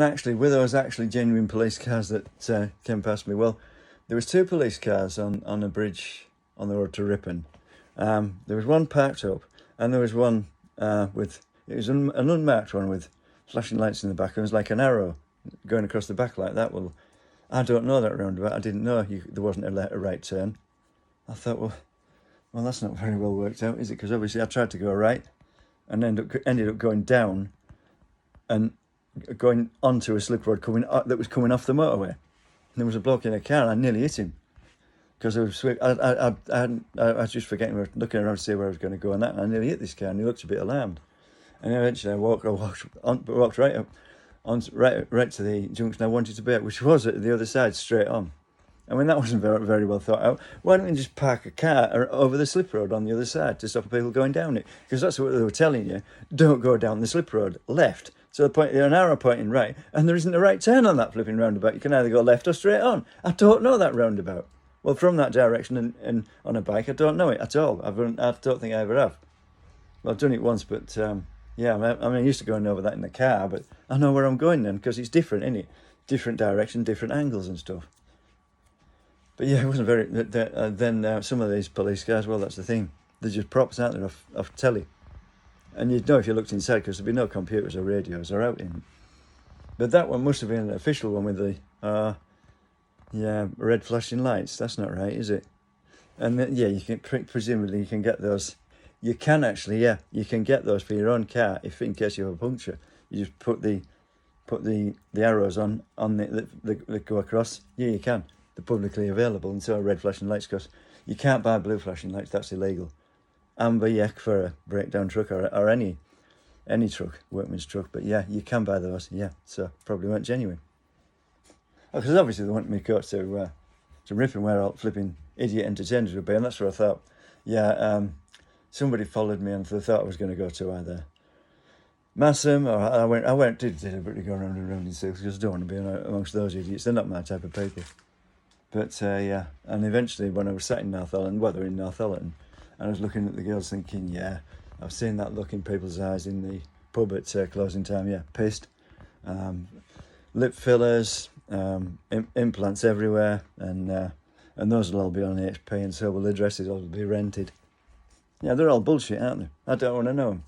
Actually, were those actually genuine police cars that came past me? Well, there was 2 police cars on a bridge on the road to Ripon. There was one parked up, and there was one with, it was an unmarked one with flashing lights in the back. It was like an arrow going across the back like that. Well, I don't know that roundabout. I didn't know there wasn't a right turn. I thought, well, that's not very well worked out, is it? Because obviously I tried to go right and ended up going down and going onto a slip road that was coming off the motorway. And there was a bloke in a car, and I nearly hit him because I was just forgetting, looking around to see where I was going to go, and I nearly hit this car, and he looked a bit alarmed. And eventually I walked right up, right to the junction I wanted to be at, which was at the other side, straight on. I mean, that wasn't very well thought out. Why don't you just park a car over the slip road on the other side to stop people going down it? Because that's what they were telling you. Don't go down the slip road, left. So they're an arrow pointing right, and there isn't a right turn on that flipping roundabout. You can either go left or straight on. I don't know that roundabout. Well, from that direction and on a bike, I don't know it at all. I don't think I ever have. Well, I've done it once, but yeah, I mean, I used to going over that in the car, but I know where I'm going then, because it's different, isn't it? Different direction, different angles and stuff. But yeah, it wasn't very. Then some of these police cars, well, that's the thing. They're just props, aren't they, off telly. And you'd know if you looked inside, because there'd be no computers or radios or out in. But that one must have been an official one with the, red flashing lights. That's not right, is it? And then, yeah, you can presumably you can get those. You can actually, yeah, you can get those for your own car if in case you have a puncture. You just put the arrows on that go across. Yeah, you can. They're publicly available, and so are red flashing lights, because you can't buy blue flashing lights. That's illegal. Amber, yeah, for a breakdown truck or any truck, workman's truck. But yeah, you can buy those. Yeah, so probably weren't genuine. Because obviously they wanted me to go to Ripon, where all flipping idiot entertainers would be, and that's where I thought, yeah, somebody followed me and they thought I was going to go to either Massam, or I did deliberately go around and round in circles, because I don't want to be amongst those idiots. They're not my type of people. But yeah, and eventually when I was sat in Northallerton, and I was looking at the girls thinking, yeah, I've seen that look in people's eyes in the pub at closing time. Yeah, pissed. Lip fillers, implants everywhere, and those will all be on HP, and so will the dresses all be rented. Yeah, they're all bullshit, aren't they? I don't want to know them.